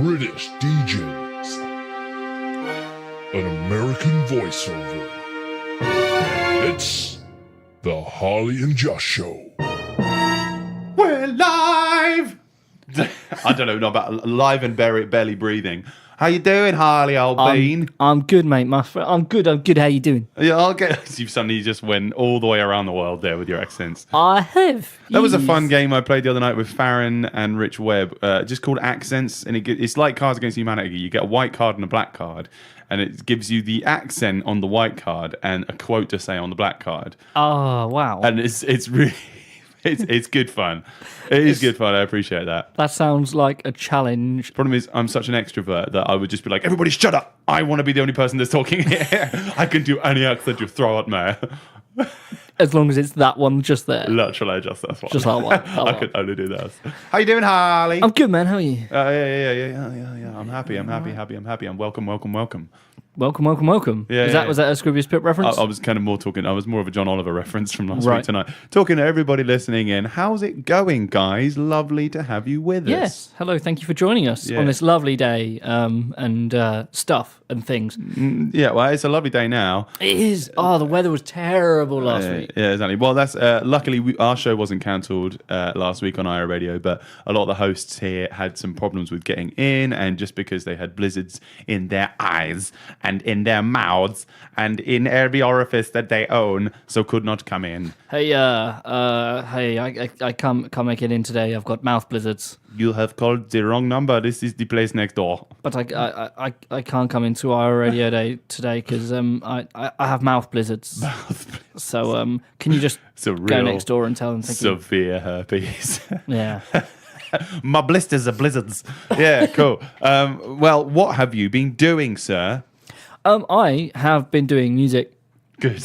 British DJs, an American voiceover. It's the Harley and Josh Show. We're live! I don't know about live and barely breathing. How you doing, Harley, old bean? I'm good, mate. I'm good. How you doing? Yeah, I'll get. You suddenly just went all the way around the world there with your accents. I have. That was a fun game I played the other night with Farron and Rich Webb, just called Accents, and it's like Cards Against Humanity. You get a white card and a black card, and it gives you the accent on the white card and a quote to say on the black card. Oh, wow. And it's really. It's good fun. It's good fun. I appreciate that. That sounds like a challenge. Problem is, I'm such an extrovert that I would just be like, everybody shut up. I want to be the only person that's talking here. I can do any accent you throw at me. As long as it's that one just there. Literally, just that one. Just that one. I could only do that. How you doing, Harley? I'm good, man. How are you? Yeah. I'm happy. I'm welcome. Welcome. Yeah, Was that a Scroobius Pip reference? I was kind of more talking. I was more of a John Oliver reference from last Right. week tonight. Talking to everybody listening in. How's it going, guys? Lovely to have you with us. Yes. Hello. Thank you for joining us on this lovely day and stuff and things. Yeah, well, it's a lovely day now. It is. Oh, the weather was terrible last week. Yeah, exactly. Well, that's luckily our show wasn't cancelled last week on IRA Radio, but a lot of the hosts here had some problems with getting in, and just because they had blizzards in their eyes and in their mouths and in every orifice that they own, so could not come in. Hey, I can't make it in today. I've got mouth blizzards. You have called the wrong number. This is the place next door. But I can't come into our radio day today because I have mouth blizzards. So can you just go next door and tell them? Severe herpes. Yeah. My blisters are blizzards. Yeah, cool. Well, what have you been doing, sir? I have been doing music. Good.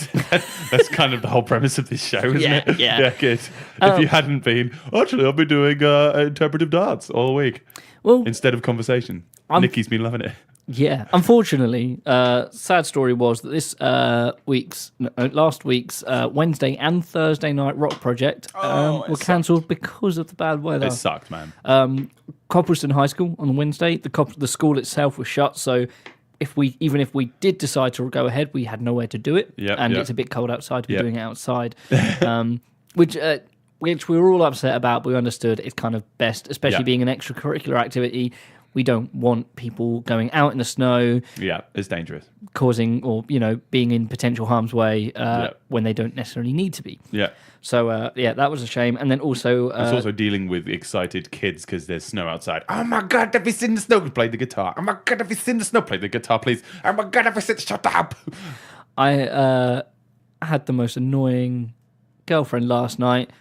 That's kind of the whole premise of this show, isn't it? Yeah. Yeah, good. If you hadn't been, actually, I've been doing interpretive dance all week. Well, instead of conversation. Nikki's been loving it. Yeah. Unfortunately, sad story was that this last week's Wednesday and Thursday night rock project were cancelled because of the bad weather. It sucked, man. Coppleston High School on the Wednesday, the school itself was shut, so even if we did decide to go ahead, we had nowhere to do it, it's a bit cold outside to be doing it outside, which we were all upset about, but we understood it's kind of best, especially being an extracurricular activity. We don't want people going out in the snow. Yeah, it's dangerous. Causing or, being in potential harm's way when they don't necessarily need to be. Yeah. So, that was a shame. And then also... it's also dealing with excited kids because there's snow outside. Oh my God, have you seen the snow? Play the guitar. Oh my God, have you seen the snow? Play the guitar, please. Oh my God, have you seen... Shut up! I had the most annoying girlfriend last night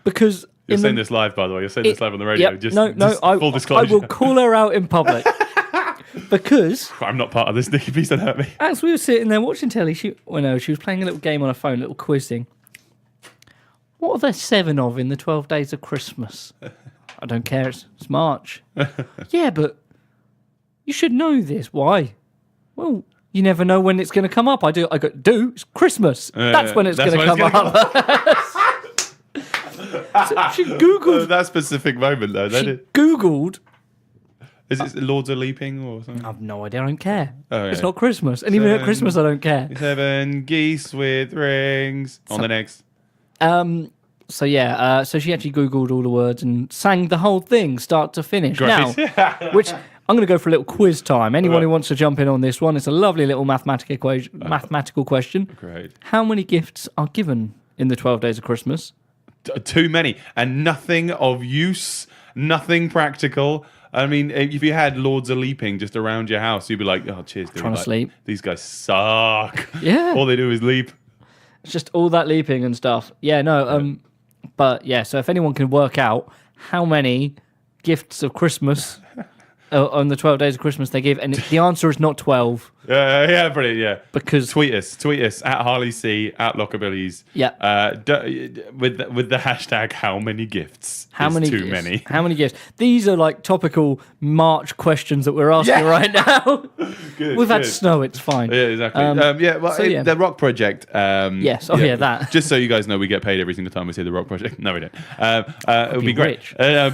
because... You're saying this live, by the way. You're saying this live on the radio. Yep, just full disclosure. I will call her out in public because I'm not part of this, Nikki. Please don't hurt me. As we were sitting there watching telly, she was playing a little game on her phone, a little quiz thing. What are there 7 of in the 12 days of Christmas? I don't care. It's March. Yeah, but you should know this. Why? Well, you never know when it's going to come up. I go, it's Christmas. That's when it's going to come up. So she Googled that specific moment, though. She Googled. Is it Lords of Leaping or something? I have no idea. I don't care. Oh, yeah. It's not Christmas, and even at Christmas, I don't care. 7 geese with rings on the next. So she actually Googled all the words and sang the whole thing, start to finish. Great. Now, which I'm going to go for a little quiz time. Anyone who wants to jump in on this one, it's a lovely little mathematical question. Great. How many gifts are given in the 12 days of Christmas? Too many, and nothing of use, nothing practical. I mean, if you had Lords of Leaping just around your house, you'd be like, oh, cheers, dude. Trying to sleep. These guys suck. Yeah. All they do is leap. It's just all that leaping and stuff. Yeah, no, but yeah, so if anyone can work out how many gifts of Christmas on the 12 days of Christmas they give, and the answer is not 12. Yeah, brilliant. Yeah, Because tweet us at Harley C at Lockerbillies. Yeah. With the hashtag how many gifts? how is many too gifts? many? How many gifts? These are like topical March questions that we're asking right now. We've had snow. It's fine. Yeah, exactly. The Rock Project. Yes. Oh, yeah, that. Just so you guys know, we get paid every single time we say the Rock Project. No, we don't. It would be great.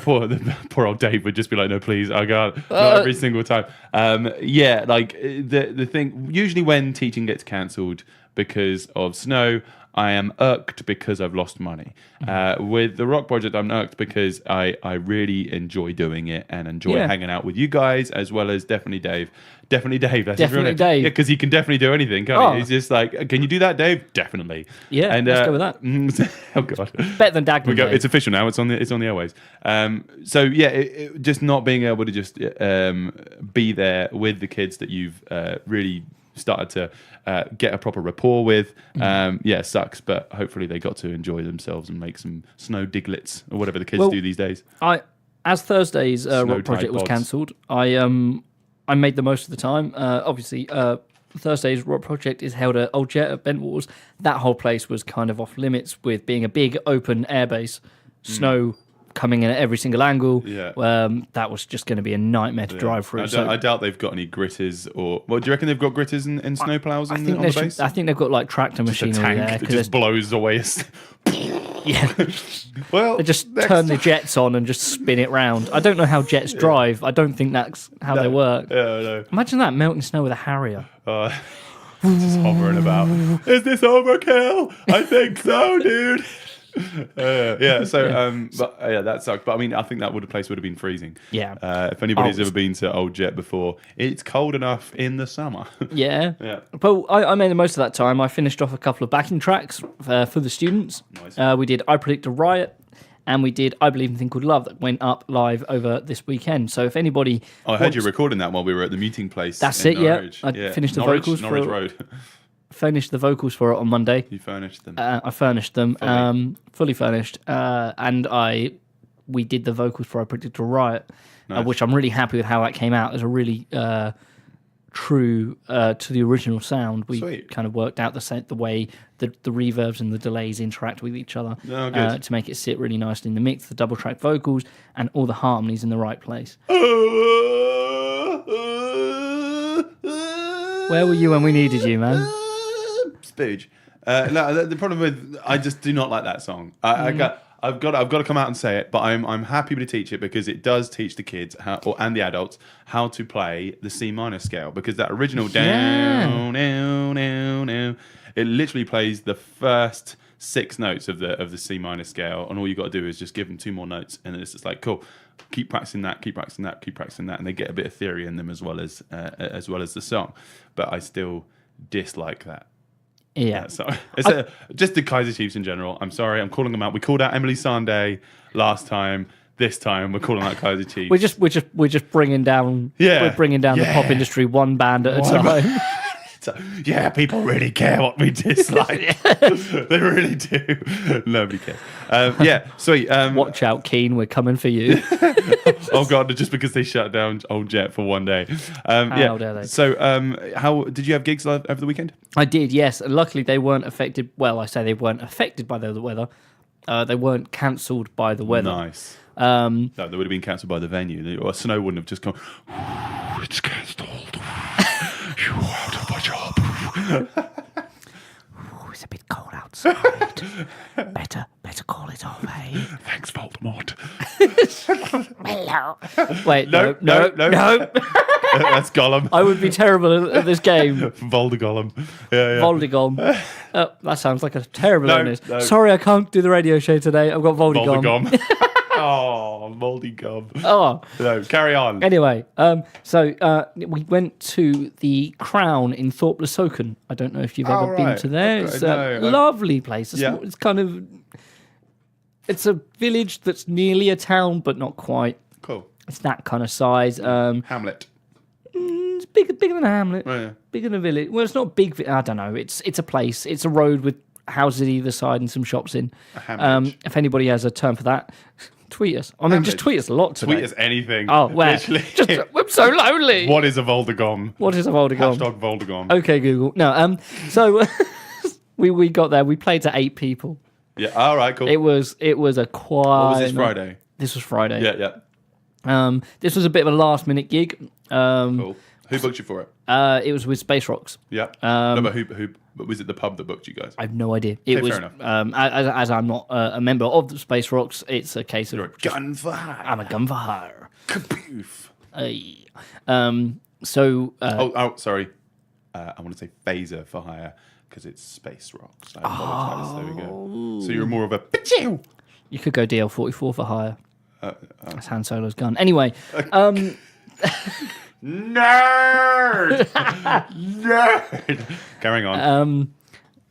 Poor old Dave would just be like, no, please, I can't. Not every single time. The thing, usually when teaching gets cancelled because of snow, I am irked because I've lost money. With the Rock Project, I'm irked because I really enjoy doing it and enjoy hanging out with you guys, as well as definitely Dave. Definitely Dave. That's Definitely his real name. Dave. Yeah, because he can definitely do anything, can't he? He's just like, can you do that, Dave? Definitely. Yeah, and, let's go with that. Oh, God. Better than Dagman. Dave. It's official now. It's on the airways. Just not being able to just be there with the kids that you've really started to get a proper rapport with. It sucks, but hopefully they got to enjoy themselves and make some snow diglets or whatever the kids do these days. As Thursday's Rock Project was pods. cancelled, I made the most of the time. Obviously, Thursday's Rock Project is held at Old Jet at Bentwaters. That whole place was kind of off limits with being a big open airbase, snow coming in at every single angle. That was just going to be a nightmare to drive through. I doubt they've got any gritters or... Well, do you reckon they've got gritters and snowplows on the base? I think they've got like tractor machinery a tank there. that just blows away. Well, they just turn the jets on and just spin it round. I don't know how jets drive. I don't think that's how they work. No. Imagine that, melting snow with a Harrier. Just hovering about. Is this overkill? I think so, dude. That sucked. But I mean, I think the place would have been freezing. Yeah. If anybody's ever been to Old Jet before, it's cold enough in the summer. Yeah. But I made the most of that time. I finished off a couple of backing tracks for the students. Nice. We did I Predict a Riot, and we did I Believe in a Thing Called Love that went up live over this weekend. So if anybody... I heard you recording that while we were at the meeting place. That's in it, Norwich. I finished the vocals Norwich Road. Finished the vocals for it on Monday. You furnished them. I furnished them, fully furnished, and we did the vocals for I Predict a Riot, which I'm really happy with how that came out. It's a really true to the original sound. We kind of worked out the way the reverbs and the delays interact with each other to make it sit really nicely in the mix, the double track vocals, and all the harmonies in the right place. Where were you when we needed you, man? Spooge. No, the problem with I just do not like that song. I've got to come out and say it, but I'm happy to teach it because it does teach the kids and the adults how to play the C minor scale, because that original down, it literally plays the first 6 notes of the C minor scale, and all you got to do is just give them 2 more notes, and it's just like, cool, keep practicing that, and they get a bit of theory in them as well as the song. But I still dislike that. Yeah. So just the Kaiser Chiefs in general. I'm sorry, I'm calling them out. We called out Emily Sandé last time. This time we're calling out Kaiser Chiefs. We're just bringing down. Yeah. We're bringing down the pop industry one band at a time. Yeah, people really care what we dislike. They really do. Nobody cares. Sweet. Watch out, Keane. We're coming for you. Oh God! Just because they shut down Old Jet for one day. How dare they? So, how did you have gigs over the weekend? I did. Yes. Luckily, they weren't affected. Well, I say they weren't affected by the weather. They weren't cancelled by the weather. Nice. No, they would have been cancelled by the venue. Or snow wouldn't have just gone. It's cancelled. You're out of my job. It's a bit cold outside. better call it off, eh? Thanks, Voldemort. Hello. Wait, no. That's Gollum. I would be terrible at this game. Voldigolum. Yeah. Voldigolm. That sounds like a terrible illness. No. Sorry, I can't do the radio show today. I've got Voldigom. Oh, moldy gum. Oh. No, carry on. Anyway, so we went to the Crown in Thorpe Le Soken. I don't know if you've ever been to there. It's a lovely place. It's kind of... It's a village that's nearly a town, but not quite. Cool. It's that kind of size. Hamlet. It's bigger than a hamlet. Oh, yeah. Bigger than a village. Well, it's not big. I don't know. It's a place. It's a road with houses either side and some shops in. A hamlet. If anybody has a term for that, tweet us. I mean, just tweet us a lot today. Tweet us anything. Oh, where? Literally. I'm so lonely. What is a Voldegom? What is a Voldegom? Hashtag Voldegom. Okay, Google. No, so we got there. We played to 8 people. Yeah. All right. Cool. It was a quiet. What was this Friday? This was Friday. Yeah. This was a bit of a last minute gig. Cool. Who booked you for it? It was with Space Rocks. Yeah. No, but who? But was it the pub that booked you guys? I have no idea. It was. Fair enough. As I'm not a member of the Space Rocks, it's a case of You're a gun for hire. I'm a gun for hire. Kaboof. Hey. Sorry. I want to say phaser for hire because it's Space Rocks. I apologize. There we go. So you're more of a pichu. You could go DL-44 for hire. That's Han Solo's gun. Anyway. Nerd! Nerd! Carrying on.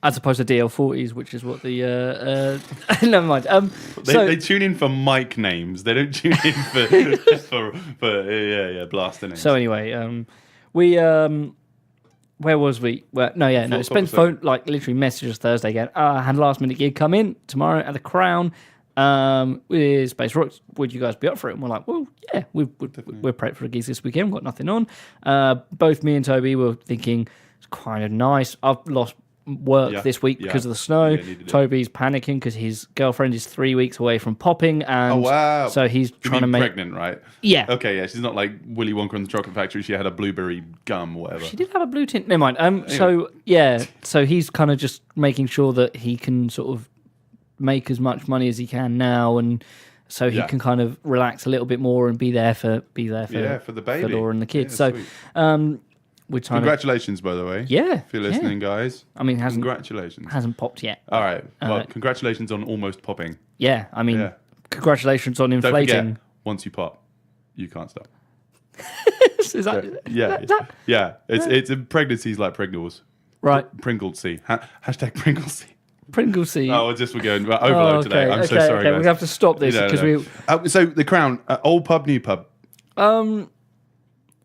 As opposed to DL-40s, which is what the... never mind. They tune in for mic names. They don't tune in for blaster names. So anyway, we... where was we? Spence phone, like, literally messaged us Thursday again. I had a last-minute gig come in tomorrow at the Crown with Space Rocks. Would you guys be up for it? And we're like, well, yeah, we're prepped for a gig this weekend. We've got nothing on. Both me and Toby were thinking, it's kind of nice. I've lost work this week because of the snow. Toby's panicking because his girlfriend is 3 weeks away from popping, and so he's trying to make pregnant, right? Yeah. Okay, yeah. She's not like Willy Wonka and the Chocolate Factory. She had a blueberry gum or whatever. She did have a blue tint. Never mind. Anyway. So he's kind of just making sure that he can sort of make as much money as he can now, and so he can kind of relax a little bit more and be there for the baby, for Laura and the kids. Yeah, so we're trying congratulations, by the way. Yeah. If you're listening, guys. I mean, congratulations. Hasn't popped yet. All right. Well, congratulations on almost popping. Yeah. I mean, congratulations on inflating. Don't forget, once you pop, you can't stop. Is that, yeah. It's pregnancy's like Pringles. Right. Pringlesy. Hashtag Pringlesy. Pringlesy. Oh, we're going overload today. I'm so sorry, guys. We have to stop this because So the Crown, old pub, new pub.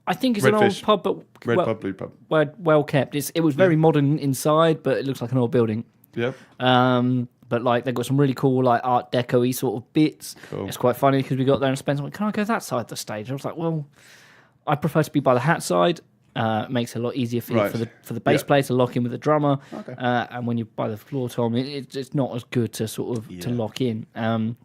I think it's Red an fish. old pub, but Pub, blue pub. Well kept. It was very modern inside, but it looks like an old building. Yep. But like they've got some really cool like Art Deco-y sort of bits. Cool. It's quite funny because we got there and Spencer went, "Can I go that side of the stage?" I was like, "Well, I prefer to be by the hat side. It makes it a lot easier for the bass player to lock in with the drummer. Okay. And when you're by the floor, Tom, it's not as good to sort of to lock in. Come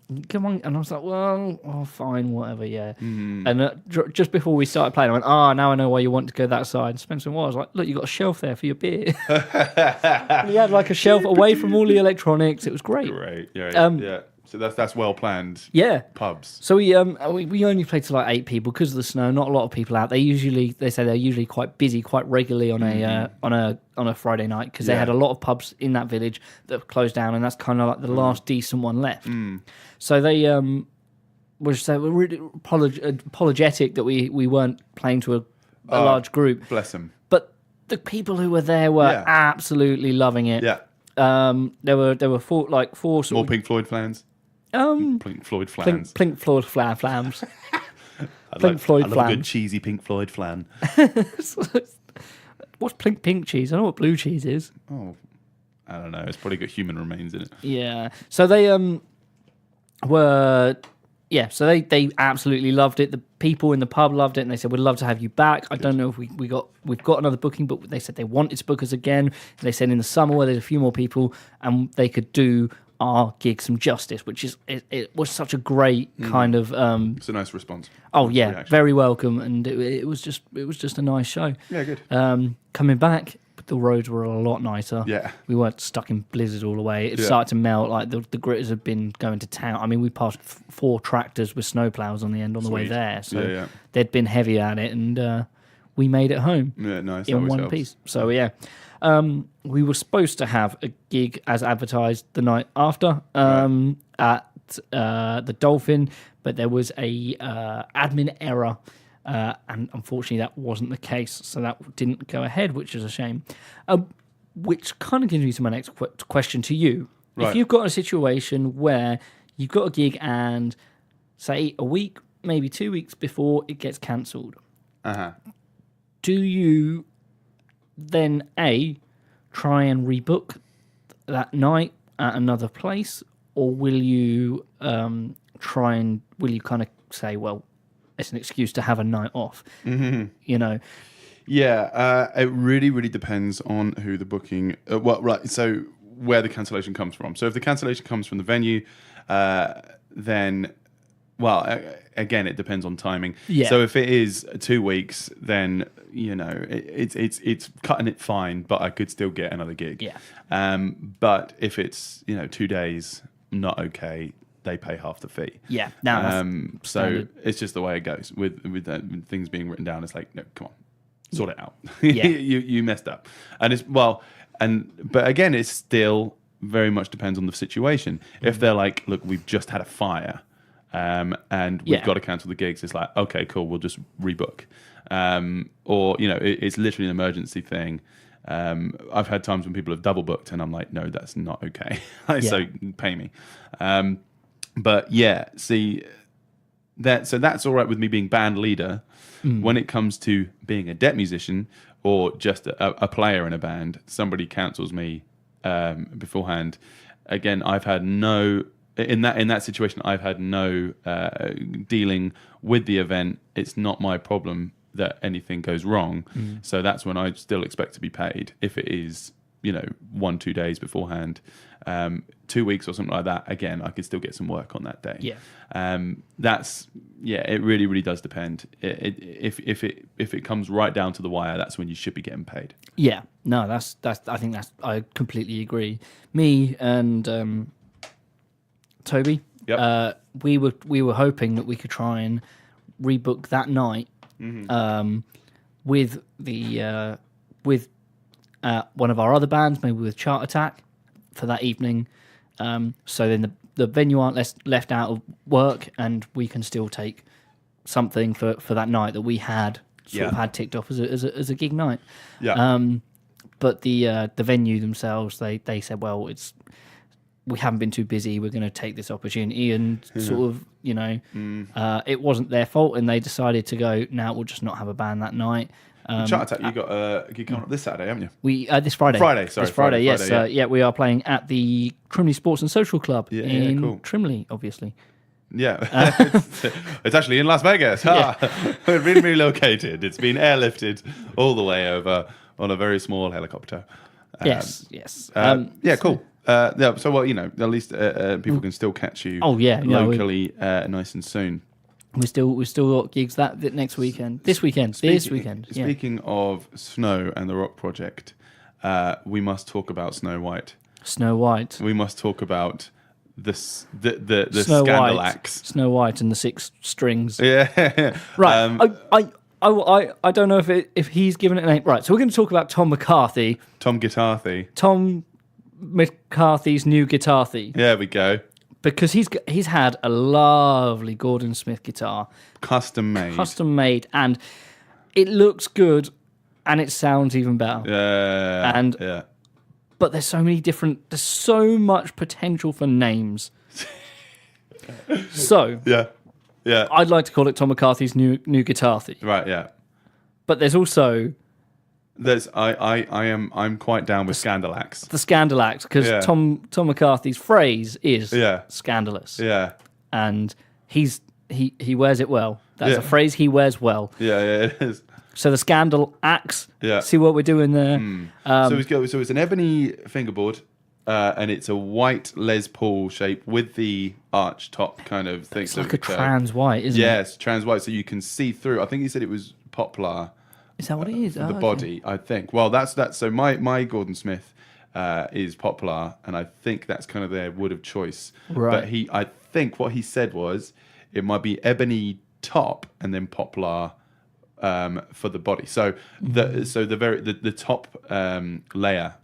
on, and I was like, well, fine, whatever, yeah. And just before we started playing, I went, now I know why you want to go that side. Spencer was like, look, you got a shelf there for your beer. And he had like a shelf away from all the electronics. It was great. Great, yeah. So that's well planned. Yeah, pubs. So we only played to like 8 people because of the snow. Not a lot of people out. They say they're usually quite busy, quite regularly on a Friday night because they had a lot of pubs in that village that closed down, and that's kind of like the last decent one left. So they were really apologetic that we weren't playing to a large group. Bless them. But the people who were there were absolutely loving it. Yeah. There were four sort more of Pink Floyd fans. Pink Floyd flans. Pink Floyd flams. I love a good cheesy Pink Floyd flan. What's pink cheese? I know what blue cheese is. Oh, I don't know. It's probably got human remains in it. Yeah. So they So they absolutely loved it. The people in the pub loved it, and they said, "We'd love to have you back." I don't know if we've got another booking, but they said they wanted to book us again. They said in the summer where there's a few more people, and they could do our gig some justice, which is it was such a great kind of. It's a nice response. Oh yeah, reaction. Very welcome, and it was just a nice show. Yeah, good. Coming back, the roads were a lot nicer. Yeah, we weren't stuck in blizzard all the way. It started to melt. Like the gritters had been going to town. I mean, we passed 4 tractors with snowplows on the end on the way there, so they'd been heavy at it, and we made it home. Yeah, nice. In one piece. So yeah. We were supposed to have a gig as advertised the night after at the Dolphin, but there was a admin error, and unfortunately that wasn't the case, so that didn't go ahead, which is a shame. Which kind of gives me to my next question to you. Right. If you've got a situation where you've got a gig and, say, a week, maybe 2 weeks before it gets cancelled, do you then A, try and rebook that night at another place, or will you will you kind of say, well, it's an excuse to have a night off? You know? Yeah, it really, really depends on who the booking. So where the cancellation comes from. So if the cancellation comes from the venue, then, again, it depends on timing. Yeah. So if it is 2 weeks, then it's cutting it fine, but I could still get another gig. Yeah. But if it's 2 days, not okay. They pay half the fee. Yeah. No, So standard. it's just the way it goes with things being written down. It's like, no, come on, sort it out. Yeah. you messed up, and but again, it still very much depends on the situation. If they're like, look, we've just had a fire, and we've got to cancel the gigs, it's like, okay, cool, we'll just rebook, or it's literally an emergency thing. I've had times when people have double booked, and I'm like, no, that's not okay. So pay me. But yeah, see so that's all right with me being band leader. When it comes to being a debt musician or just a player in a band, somebody cancels me beforehand. Again, I've had no in that situation. I've had no dealing with the event. It's not my problem that anything goes wrong. So that's when I still expect to be paid. If it is 1-2 days beforehand, 2 weeks or something like that, again, I could still get some work on that day. It really, really does depend. If it comes right down to the wire, that's when you should be getting paid. Yeah, no, that's I completely agree. Me and Toby, we were hoping that we could try and rebook that night with the with one of our other bands, maybe with Chart Attack, for that evening. So then the venue aren't left out of work, and we can still take something for that night that we had had ticked off as a gig night. But the venue themselves, they said, well, we haven't been too busy. We're going to take this opportunity, and sort of it wasn't their fault, and they decided to go. Now we'll just not have a band that night. Chart Attack, you got a gig coming up this Saturday, haven't you? We this Friday. This Friday, yes. yeah. We are playing at the Trimley Sports and Social Club in cool. Trimley, obviously. Yeah, it's actually in Las Vegas. We've been relocated. It's been airlifted all the way over on a very small helicopter. Yes. Cool. So at least people can still catch you. Locally, nice and soon. We still got gigs that next weekend. This weekend. Speaking of Snow and the Rock Project, we must talk about Snow White. Snow White. We must talk about the Snow scandal White. acts. Snow White and the 6 strings. Yeah. Right. I don't know if he's given it a name. Right. So we're going to talk about Tom McCarthy. Tom Guitarthy. Tom McCarthy's new Guitarthy. There we go. Because he's had a lovely Gordon Smith guitar, custom made, and it looks good, and it sounds even better. But there's so much potential for names. So I'd like to call it Tom McCarthy's new Guitarthy. Right, yeah. But there's also I'm quite down with scandal acts. The scandal acts, because Tom McCarthy's phrase is scandalous. Yeah. And he wears it well. That's a phrase he wears well. Yeah, it is. So the scandal acts. Yeah. See what we're doing there. So it's an ebony fingerboard, and it's a white Les Paul shape with the arch top kind of thing. It's like a trans white, isn't it? Yes, trans white, so you can see through. I think he said it was poplar. Is that what it is? The body, I think. Well, that's so. My Gordon Smith is poplar, and I think that's kind of their wood of choice. Right. But I think what he said was it might be ebony top and then poplar for the body. So the top layer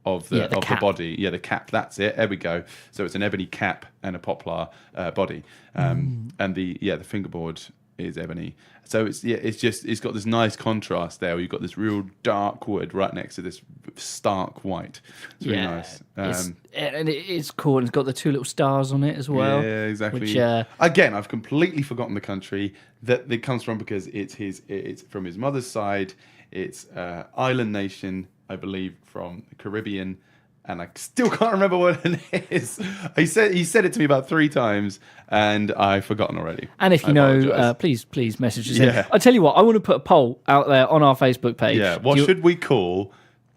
of the body, the cap. That's it. There we go. So it's an ebony cap and a poplar body, and the fingerboard is ebony. So it's got this nice contrast there. Where you've got this real dark wood right next to this stark white. It's really nice. And it's cool. And it's got the 2 little stars on it as well. Yeah, exactly. Which, again, I've completely forgotten the country that it comes from, because it's from his mother's side. It's island nation, I believe, from the Caribbean. and I still can't remember what it is. He said it to me about 3 times, and I've forgotten already. And if you know, please message us. Yeah. I tell you what, I want to put a poll out there on our Facebook page. Yeah, what should we call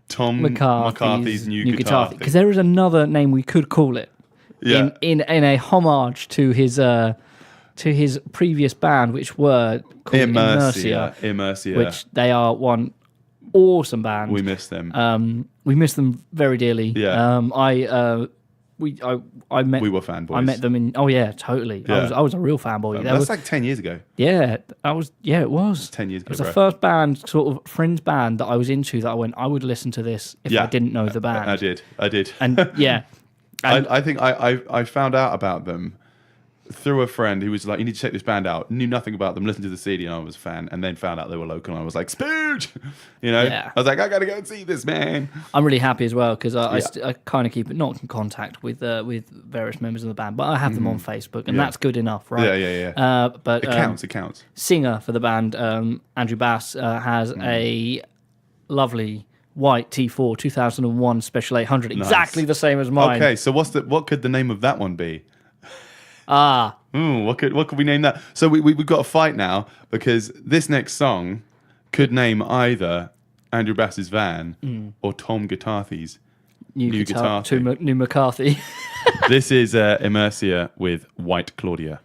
Tom McCarthy's new Guitarthy? Because there is another name we could call it. Yeah. In a homage to his previous band, which were called Immercia. Which they are one awesome band. We miss them. We miss them very dearly. Yeah. We were fanboys. I met them in. Oh yeah, totally. Yeah. I was a real fanboy. That's like 10 years ago. Yeah, I was. Yeah, it was 10 years ago. It was the first band, sort of friends band that I was into. That I went, I would listen to this if I didn't know the band. I did. And yeah, I think I found out about them through a friend who was like, you need to check this band out. Knew nothing about them, listened to the CD, and I was a fan, and then found out they were local, and I was like, Spooge! I was like, I gotta go and see this, man. I'm really happy as well, because I kind of keep not in contact with various members of the band, but I have them on Facebook, and that's good enough, right? Yeah. But it counts. Singer for the band, Andrew Bass, has a lovely white T4 2001 Special 800, exactly the same as mine. Okay, so what could the name of that one be? What could we name that? So we've got a fight now, because this next song could name either Andrew Bass's van or Tom Guitarthy's new Guitarthy. New McCarthy. This is Immercia with White Claudia.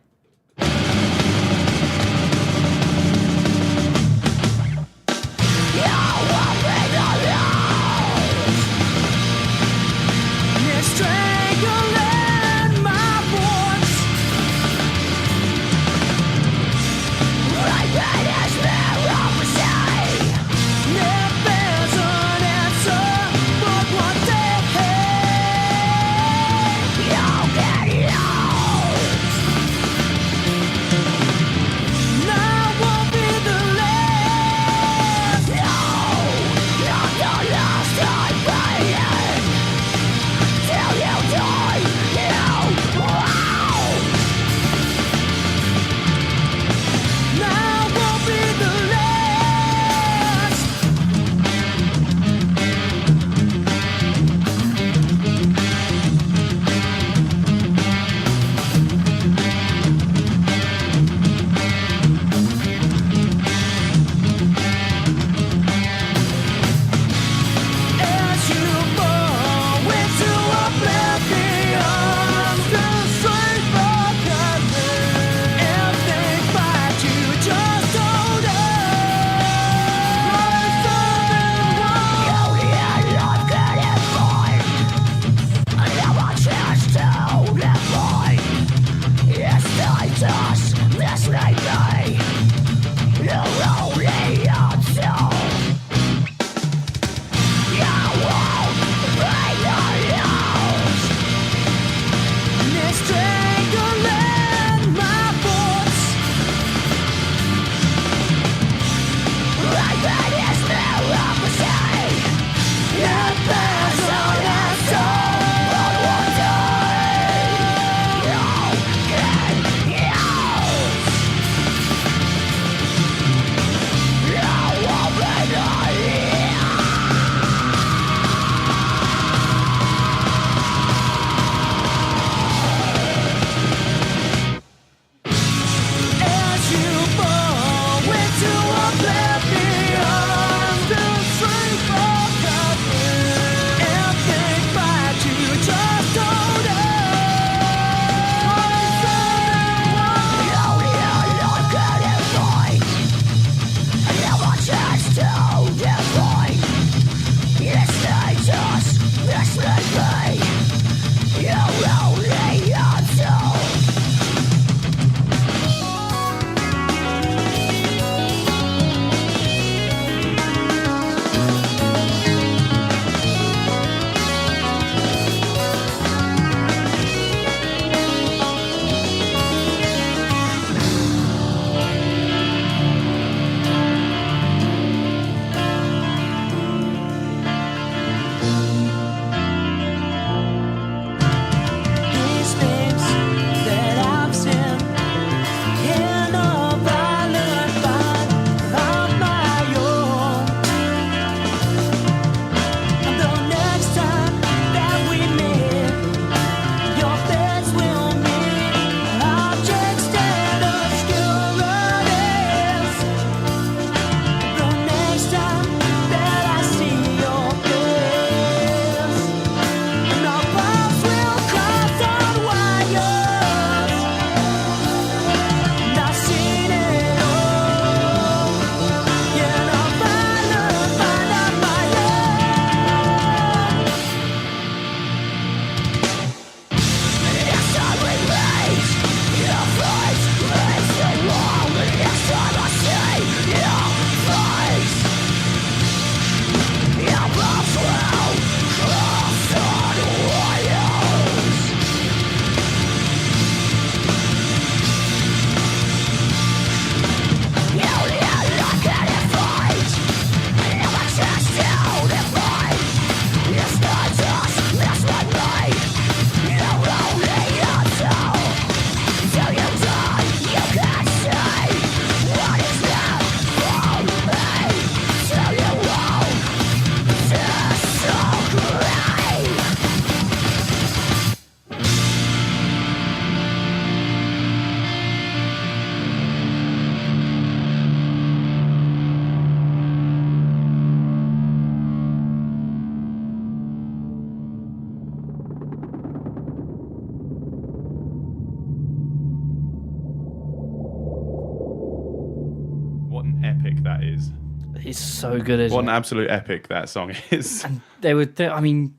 It's so good, isn't What an it? absolute epic that song is. And they were younguns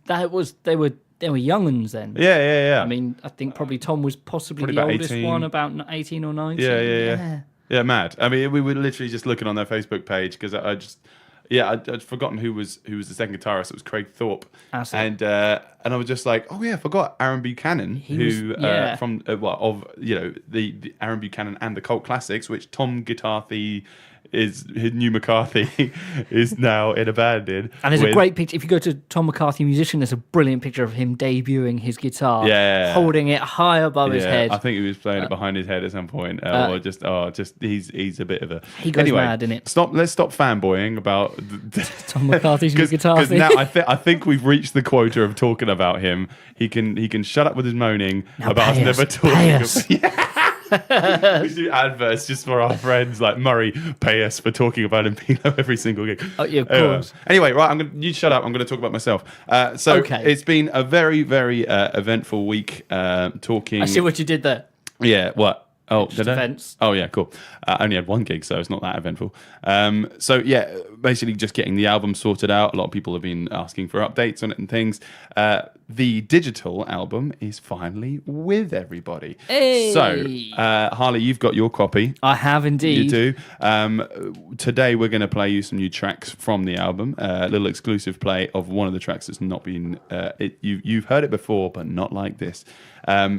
then. Yeah. I mean, I think probably Tom was possibly Probably the about oldest 18. one, about 18 or 19. Yeah, mad. I mean, we were literally just looking on their Facebook page because I'd forgotten who was the second guitarist. It was Craig Thorpe, That's it. and I was just like, oh yeah, I forgot Aaron Buchanan, from the Aaron Buchanan and the Cult Classics, which Tom Guitarthy is his new McCarthy is now in a band in. And there's a great picture. If you go to Tom McCarthy Musician, there's a brilliant picture of him debuting his guitar, holding it high above his head. I think he was playing it behind his head at some point, or just he's a bit of a. He goes mad, innit? Let's stop fanboying about Tom McCarthy's new guitar because thing. now I think we've reached the quota of talking about him. He can shut up with his moaning about us never talking. We do adverts just for our friends like Murray pay us for talking about Impino every single gig. Oh yeah, of course. Anyway, right, you shut up. I'm going to talk about myself. Okay. It's been a very, very eventful week. Talking. I see what you did there. Yeah. What? Oh, Just did I? events. Oh, yeah, cool. I only had one gig, so it's not that eventful. So, yeah, basically just getting the album sorted out. A lot of people have been asking for updates on it and things. The digital album is finally with everybody. Hey! So, Harley, you've got your copy. I have indeed. You do. Today, we're going to play you some new tracks from the album. A little exclusive play of one of the tracks that's not been... You've heard it before, but not like this.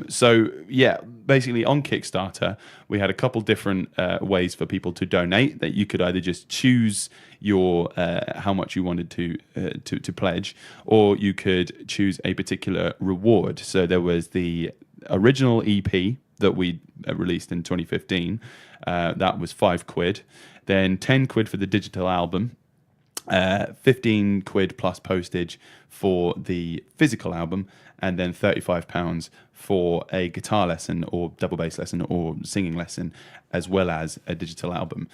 So, yeah, basically on Kickstarter, we had a couple different ways for people to donate. That you could either just choose your how much you wanted to pledge, or you could choose a particular reward. So there was the original EP that we released in 2015. That was £5. Then £10 for the digital album. 15 quid plus postage for the physical album, and then £35 for a guitar lesson or double bass lesson or singing lesson, as well as a digital album.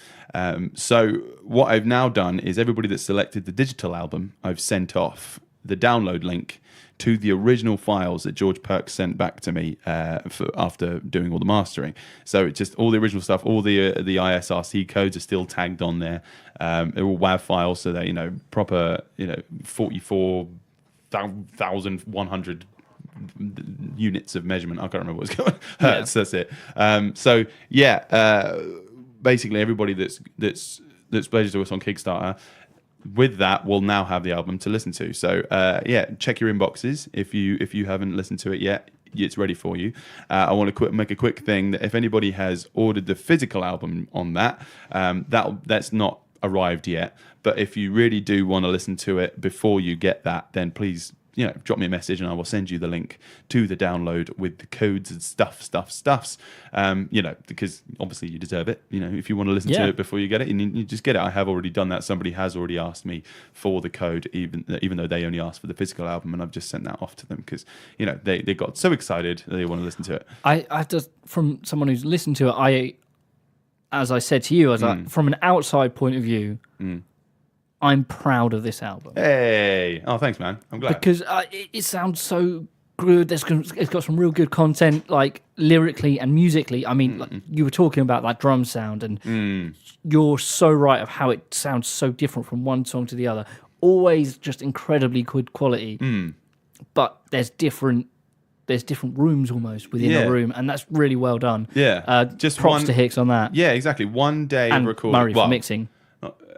So what I've now done is everybody that selected the digital album, I've sent off the download link to the original files that George Perks sent back to me after doing all the mastering. So it's just all the original stuff, all the ISRC codes are still tagged on there. They're all WAV files, so they're proper 44,100 units of measurement. I can't remember what's going on. Hertz, that's it. Basically everybody that's pledged to us on Kickstarter, with that, we'll now have the album to listen to. So, check your inboxes if you haven't listened to it yet. It's ready for you. I want to make a quick thing that if anybody has ordered the physical album on that's not arrived yet. But if you really do want to listen to it before you get that, then please drop me a message and I will send you the link to the download with the codes and stuffs. Because obviously you deserve it. If you want to listen to it before you get it, you just get it. I have already done that. Somebody has already asked me for the code, even though they only asked for the physical album, and I've just sent that off to them because they got so excited that they want to listen to it. I just, from someone who's listened to it, as I said to you, from an outside point of view. I'm proud of this album. Hey! Oh, thanks, man. I'm glad. Because it sounds so good. It's got some real good content, like lyrically and musically. I mean, like, you were talking about that drum sound, and you're so right of how it sounds so different from one song to the other. Always just incredibly good quality. But there's different rooms almost within a room, and that's really well done. Yeah. Just props to Hicks on that. Yeah, exactly. One day and of recording. Murray for mixing.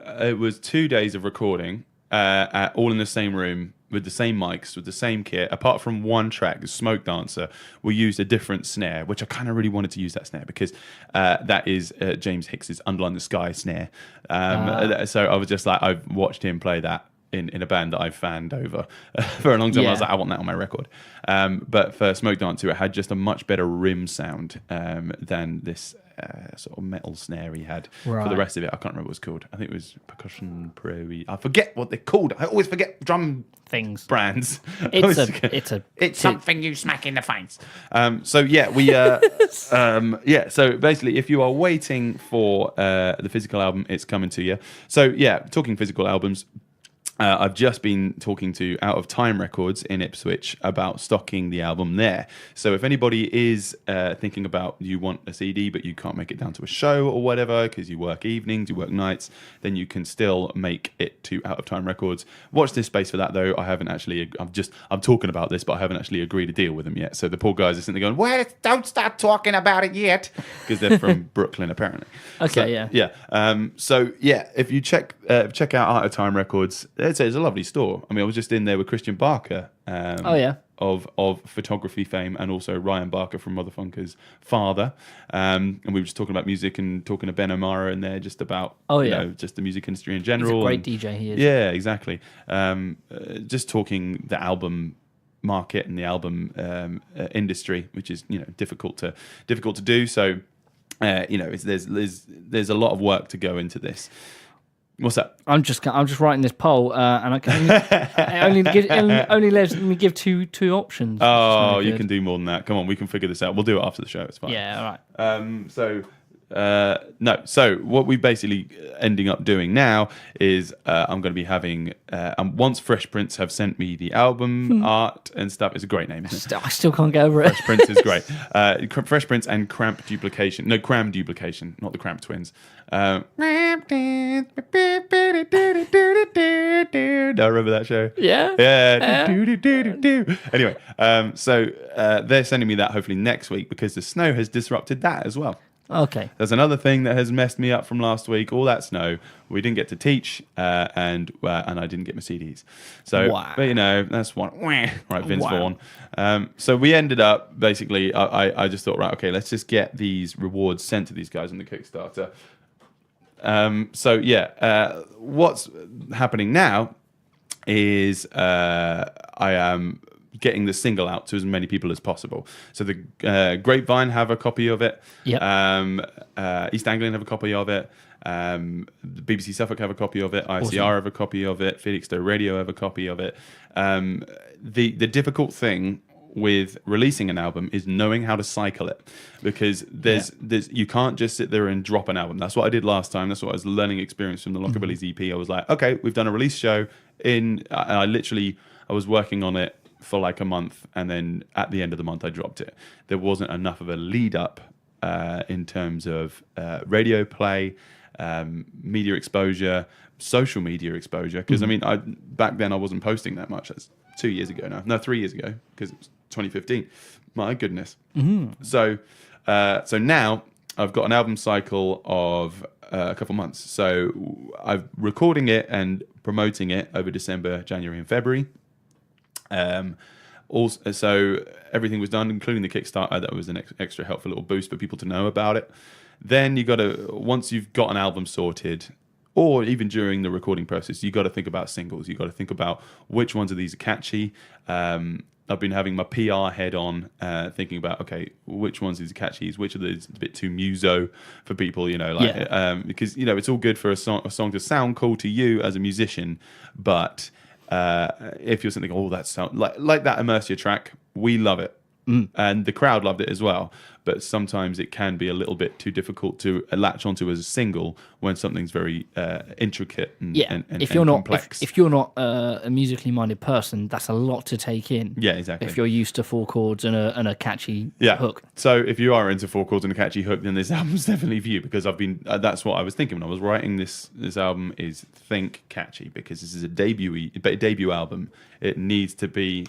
It was 2 days of recording, all in the same room with the same mics, with the same kit. Apart from one track, the Smoke Dancer, we used a different snare, which I kind of really wanted to use that snare because that is James Hicks's "Underline the Sky" snare. So I was just like, I've watched him play that in a band that I've fanned over for a long time. I was like, I want that on my record. But for Smoke Dancer, it had just a much better rim sound than this sort of metal snare he had. For the rest of it, I can't remember what it was called. I think it was Percussion Pro. I forget what they're called. I always forget drum things, brands. It's something you smack in the face. So basically, if you are waiting for the physical album, it's coming to you. So yeah, talking physical albums. I've just been talking to Out of Time Records in Ipswich about stocking the album there. So if anybody is thinking about you want a CD but you can't make it down to a show or whatever because you work evenings, you work nights, then you can still make it to Out of Time Records. Watch this space for that though. I haven't actually. I'm talking about this, but I haven't actually agreed a deal with them yet. So the poor guys are sitting there going, "Well, don't start talking about it yet," because they're from Brooklyn apparently. Okay, Yeah. If you check out Out of Time Records. It's a lovely store. I mean, I was just in there with Christian Barker. Of photography fame, and also Ryan Barker from Motherfunker's father. And we were just talking about music and talking to Ben O'Mara and there just about just the music industry in general. He's a great DJ, he is. Yeah, exactly. Just talking the album market and the album industry, which is difficult to do. So there's a lot of work to go into this. What's that? I'm just writing this poll, and I can only lets me give two options. Oh, you can do more than that. Come on, we can figure this out. We'll do it after the show. It's fine. Yeah, all right. So what we basically ending up doing now is I'm going to be having once Fresh Prince have sent me the album art and stuff. It's a great name, isn't it? I still can't get over it. Fresh Prince is great. Fresh Prince and Cram Duplication, not the Cramp Twins. I remember that show. Yeah. Anyway, so they're sending me that hopefully next week because the snow has disrupted that as well. Okay. There's another thing that has messed me up from last week. All that snow, we didn't get to teach, and I didn't get my CDs. So, wow. But that's one. Right, Vince Vaughn. So we ended up basically. I just thought, right, okay, let's just get these rewards sent to these guys on the Kickstarter. What's happening now is I am getting the single out to as many people as possible. So the Grapevine have a copy of it. Yep. East Anglian have a copy of it. The BBC Suffolk have a copy of it. ICR Awesome. have a copy of it. Felixstowe Radio have a copy of it. The difficult thing with releasing an album is knowing how to cycle it, because there's you can't just sit there and drop an album. That's what I did last time. That's what I was learning experience from the Lockerbillies EP. I was like, okay, we've done a release show I was working on it for like a month, and then at the end of the month I dropped it. There wasn't enough of a lead up in terms of radio play, media exposure, social media exposure, because I mean back then I wasn't posting that much. That's 2 years ago now. No, 3 years ago, because it was 2015. My goodness. So now I've got an album cycle of a couple months. So I'm recording it and promoting it over December, January and February. Also, so everything was done, including the Kickstarter. That was an extra helpful little boost for people to know about it. Then once you've got an album sorted, or even during the recording process, you got to think about singles. You got to think about which ones of these are catchy. I've been having my PR head on, thinking about, okay, which ones are catchy, which of these is a bit too muso for people, because it's all good for a song to sound cool to you as a musician, but if you're thinking, oh, that sound like that Immercia track, we love it. And the crowd loved it as well, but sometimes it can be a little bit too difficult to latch onto as a single when something's very intricate and complex. If you're not a musically minded person, that's a lot to take in. Yeah, exactly. If you're used to 4 chords and a catchy hook. So if you are into 4 chords and a catchy hook, then this album's definitely for you, because I've been that's what I was thinking when I was writing this album, is think catchy, because this is a debut album. It needs to be.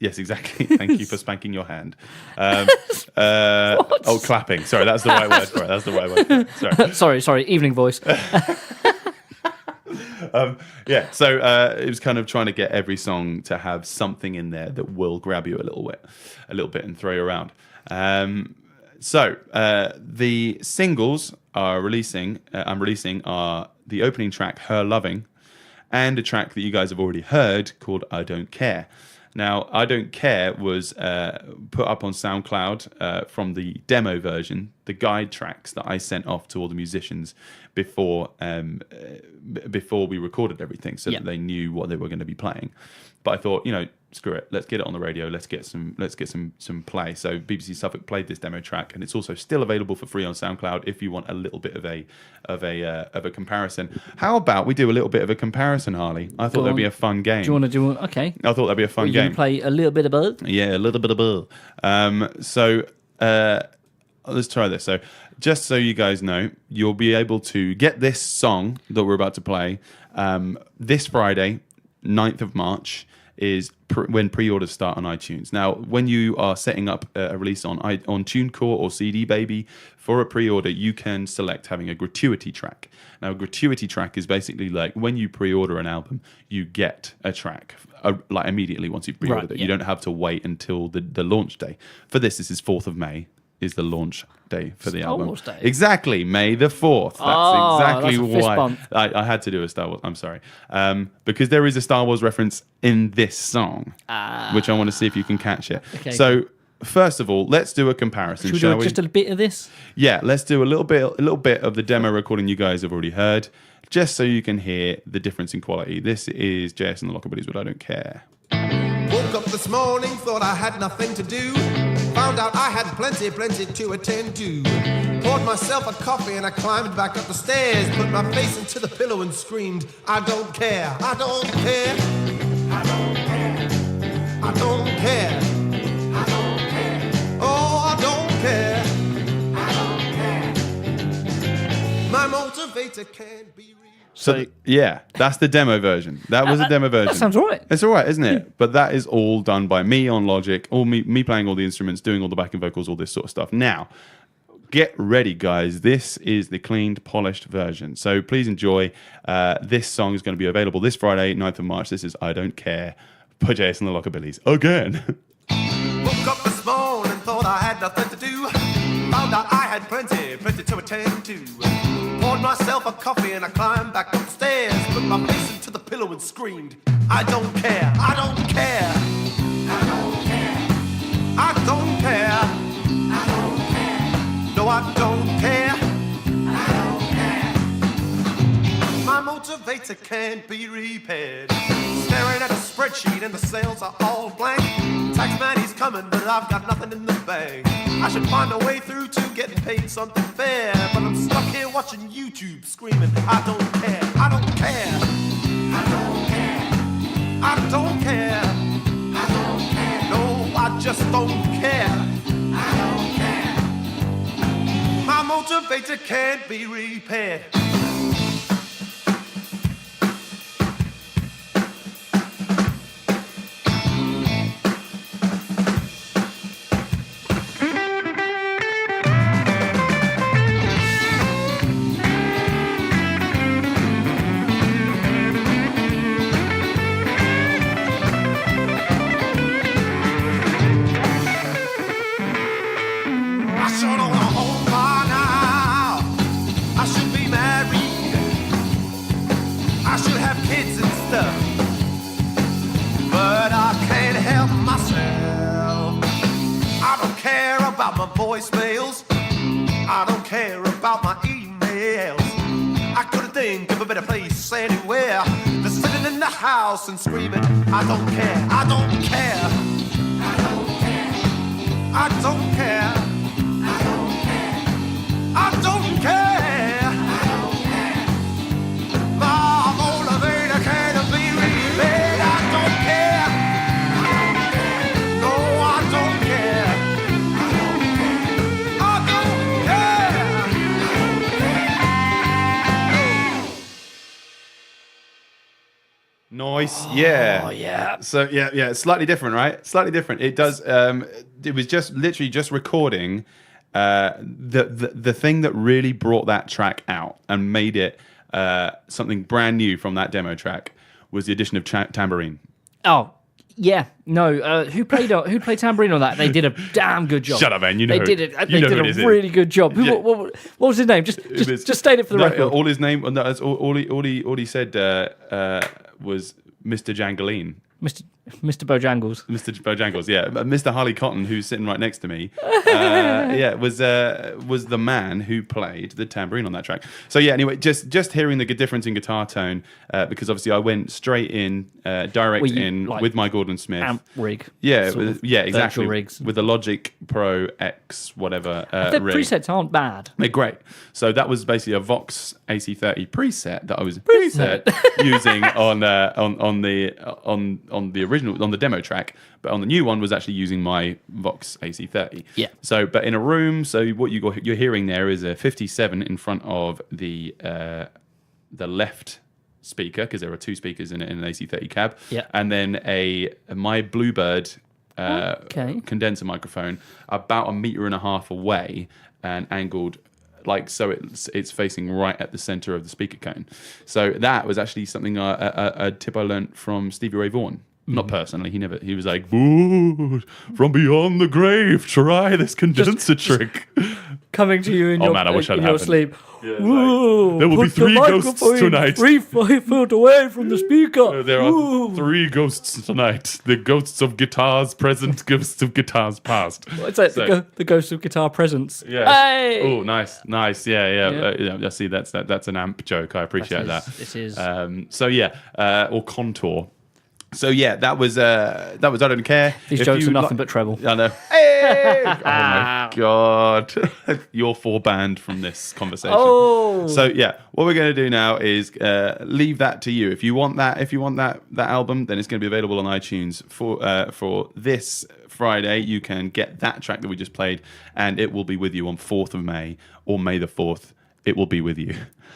Yes, exactly. Thank you for spanking your hand. Clapping. Sorry, that's the right word for it. Sorry. Evening voice. So it was kind of trying to get every song to have something in there that will grab you a little bit and throw you around. The singles I'm releasing are the opening track, Her Loving, and a track that you guys have already heard called I Don't Care. Now, I Don't Care was put up on SoundCloud from the demo version, the guide tracks that I sent off to all the musicians before we recorded everything, so that they knew what they were going to be playing. But I thought, screw it, let's get it on the radio. Let's get some play. So BBC Suffolk played this demo track, and it's also still available for free on SoundCloud if you want a little bit of a comparison. How about we do a little bit of a comparison, Harley? I thought that'd be a fun game. Do you want to do? Okay. I thought that'd be a fun game. You play a little bit of both. Yeah, a little bit of both. So let's try this. So just so you guys know, you'll be able to get this song that we're about to play this Friday, 9th of March, is when pre-orders start on iTunes. Now, when you are setting up a release on TuneCore or CD Baby for a pre-order, you can select having a gratuity track. Now, a gratuity track is basically like when you pre-order an album, you get a track like immediately once you've pre-ordered it. You don't have to wait until the launch day. For this is 4th of May. Is the launch day for the album. Wars Day. Exactly, May the 4th. That's exactly that's a fist why bump. I had to do a Star Wars. I'm sorry. Because there is a Star Wars reference in this song, which I want to see if you can catch it. Okay. So, first of all, let's do a comparison, Should we shall do we? just a bit of this? Yeah, let's do a little bit of the demo recording you guys have already heard, just so you can hear the difference in quality. This is JS and the Lockerbillies, but I don't care. Woke up this morning, thought I had nothing to do. Found out I had plenty to attend to. Poured myself a coffee and I climbed back up the stairs. Put my face into the pillow and screamed, I don't care, I don't care. I don't care. I don't care. I don't care. Oh, I don't care. I don't care. My motivator can't be reached. So yeah, that's the demo version. That was a demo version. That sounds all right. It's all right, isn't it? But that is all done by me on Logic, all me playing all the instruments, doing all the backing vocals, all this sort of stuff. Now, get ready, guys. This is the cleaned, polished version. So please enjoy. This song is going to be available this Friday, 9th of March. This is I Don't Care by Jason the Lockerbillies. Again. Woke up this morning, thought I had nothing to do. Found out I had plenty to attend to. Poured myself a coffee and I climbed back upstairs. Put my face into the pillow and screamed, I don't care, I don't care. I don't care. I don't care. I don't care. No, I don't care. I don't care. My motivator can't be repaired. Staring at a spreadsheet and the cells are all blank. Taxman, he's coming, but I've got nothing in the bank. I should find a way through to getting paid something fair, but I'm stuck here watching YouTube screaming, I don't care, I don't care. I don't care. I don't care. I don't care. No, I just don't care. I don't care. My motivator can't be repaired. Voicemails. I don't care about my emails. I couldn't think of a better place anywhere than sitting in the house and screaming, I don't care, I don't care. I don't care. I don't care. I don't care. I don't care. I don't care. My motivator can't be repaired. I don't care. I don't care. No, I don't care. Nice, yeah. Oh yeah. So yeah, it's slightly different, right? Slightly different. It does. It was just literally just recording the thing that really brought that track out and made it something brand new from that demo track was the addition of tambourine. Oh yeah, no. Who played tambourine on that? They did a damn good job. Shut up, man. You know they who- did it. you They know did who a it is, really good job. Yeah. What was his name? Just state it for the record. All his name. No, that's all he said was Mr. Jangaline. Mr. Mr. Bojangles. Mr. Bojangles, yeah, Mr. Harley Cotton, who's sitting right next to me, was the man who played the tambourine on that track. So yeah, anyway, just hearing the difference in guitar tone, because obviously I went straight in, direct like with my Gordon Smith amp rig. Yeah, exactly. Rigs. With the Logic Pro X whatever The rig. presets aren't bad. They're great. So that was basically a Vox AC30 preset that I was using on the original, on the demo track, but on the new one was actually using my Vox AC30. Yeah. So, but in a room, so what you're hearing there is a 57 in front of the left speaker, because there are two speakers in an AC30 cab. Yeah. And then my Bluebird condenser microphone about 1.5 meters away and angled like so it's facing right at the center of the speaker cone. So that was actually something a tip I learned from Stevie Ray Vaughan. Not personally, he was like, "Ooh, from beyond the grave, try this condenser trick." Coming to you in your sleep. Yeah, there will be 3 ghosts tonight. 3 feet away from the speaker. There are 3 ghosts tonight. The ghosts of guitars present, ghosts of guitars past. What's that? The ghost of guitar presents. Yeah. Hey! Oh, nice. Yeah. I see. That's an amp joke. I appreciate that. It is. Or contour. So yeah, that was I don't care. These jokes are nothing but treble. I know. Hey! Oh my god, you're banned from this conversation. Oh. So yeah, what we're going to do now is leave that to you. If you want that album, then it's going to be available on iTunes for this Friday. You can get that track that we just played, and it will be with you on 4th of May or May the 4th. It will be with you.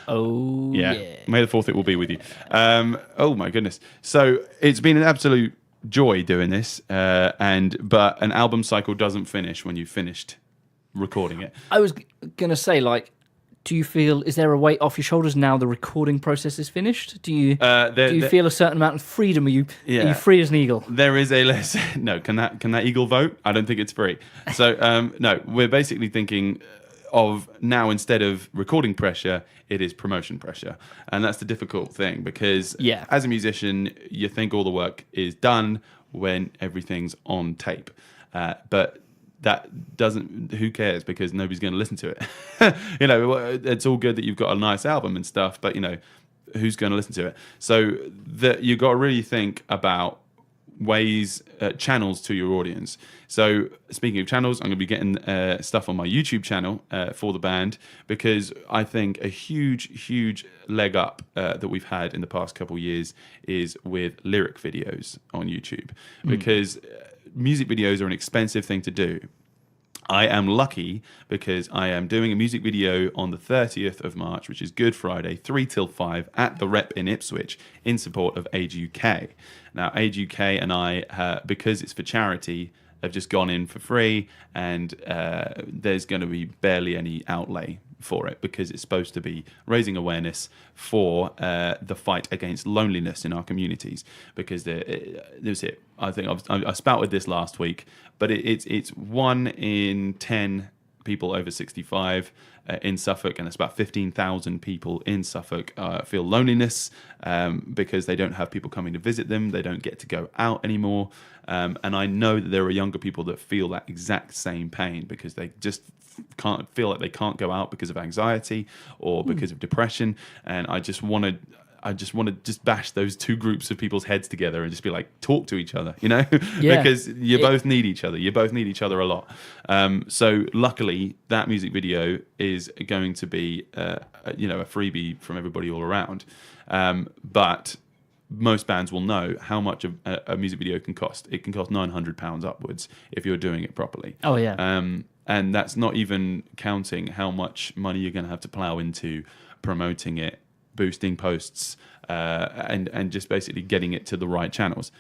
Oh, yeah. May the 4th, it will be with you. Oh, my goodness. So it's been an absolute joy doing this, but an album cycle doesn't finish when you've finished recording it. I was going to say, do you feel, is there a weight off your shoulders now the recording process is finished? Do you feel a certain amount of freedom? Are you free as an eagle? There is a less... No, can that eagle vote? I don't think it's free. So, no, we're basically thinking... of now, instead of recording pressure, it is promotion pressure. And that's the difficult thing, because as a musician, you think all the work is done when everything's on tape. But that doesn't, who cares? Because nobody's going to listen to it. It's all good that you've got a nice album and stuff, but, who's going to listen to it? So you've got to really think about channels to your audience. So speaking of channels, I'm going to be getting stuff on my YouTube channel for the band, because I think a huge leg up that we've had in the past couple of years is with lyric videos on YouTube, because music videos are an expensive thing to do. I am lucky because I am doing a music video on the 30th of March, which is Good Friday, 3 till 5 at the Rep in Ipswich in support of Age UK. Now, Age UK and I, because it's for charity, have just gone in for free, and there's going to be barely any outlay for it, because it's supposed to be raising awareness for the fight against loneliness in our communities. Because there's it. I think I spouted this last week, but it's 1 in 10 people over 65 in Suffolk, and it's about 15,000 people in Suffolk feel loneliness because they don't have people coming to visit them. They don't get to go out anymore. And I know that there are younger people that feel that exact same pain, because they just can't feel like they can't go out because of anxiety or because of depression. And I just want to bash those two groups of people's heads together and just be like, talk to each other, because you both need each other. You both need each other a lot. So luckily, that music video is going to be, a freebie from everybody all around. But most bands will know how much a music video can cost. It can cost £900 upwards if you're doing it properly. Oh, yeah. And that's not even counting how much money you're going to have to plow into promoting it, boosting posts, and just basically getting it to the right channels.